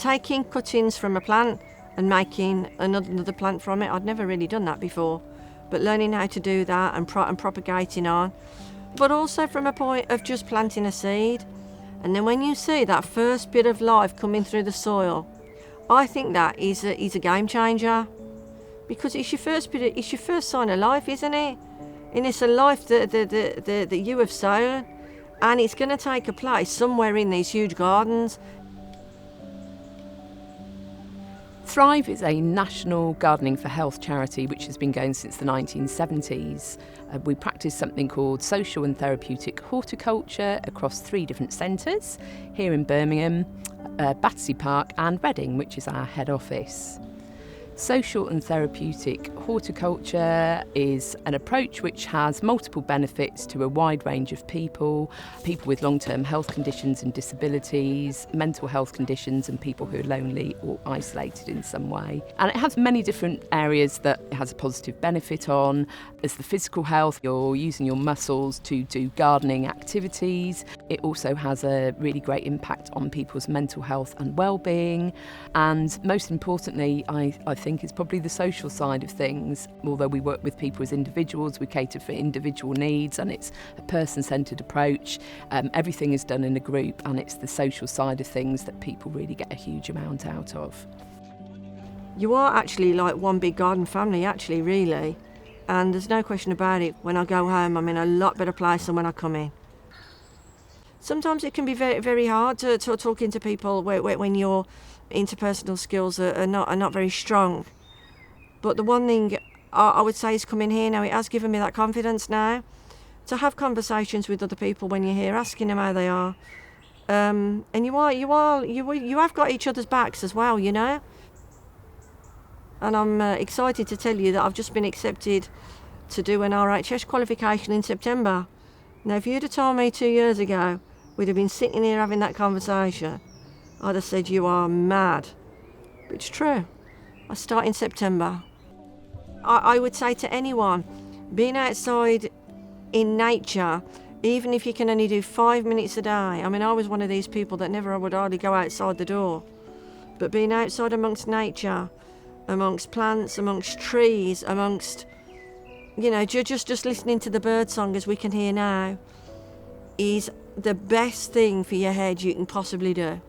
taking cuttings from a plant and making another plant from it. I'd never really done that before, but learning how to do that and propagating on. But also from a point of just planting a seed. And then when you see that first bit of life coming through the soil, I think that is a game changer, because it's your first sign of life, isn't it? And it's a life that you have sown, and it's going to take a place somewhere in these huge gardens. Thrive is a national gardening for health charity which has been going since the 1970s. We practice something called social and therapeutic horticulture across 3 different centres, here in Birmingham, Battersea Park and Reading, which is our head office. Social and therapeutic horticulture is an approach which has multiple benefits to a wide range of people with long-term health conditions and disabilities, mental health conditions, and people who are lonely or isolated in some way. And it has many different areas that it has a positive benefit on. As the physical health, you're using your muscles to do gardening activities. It also has a really great impact on people's mental health and well-being. And most importantly, I think is probably the social side of things. Although we work with people as individuals, we cater for individual needs, and it's a person-centred approach. Everything is done in a group, and it's the social side of things that people really get a huge amount out of. You are actually like one big garden family, actually, really. And there's no question about it. When I go home, I'm in a lot better place than when I come in. Sometimes it can be very, very hard to talking to people when your interpersonal skills are not very strong. But the one thing I would say is coming here now, it has given me that confidence now to have conversations with other people when you're here, asking them how they are. And you have got each other's backs as well, you know. And I'm excited to tell you that I've just been accepted to do an RHS qualification in September. Now, if you'd have told me 2 years ago, we'd have been sitting here having that conversation, I'd have said you are mad. But it's true. I start in September. I would say to anyone, being outside in nature, even if you can only do 5 minutes a day. I mean, I was one of these people that never would hardly go outside the door. But being outside amongst nature, amongst plants, amongst trees, amongst, you know, just listening to the bird song as we can hear now, is the best thing for your head you can possibly do.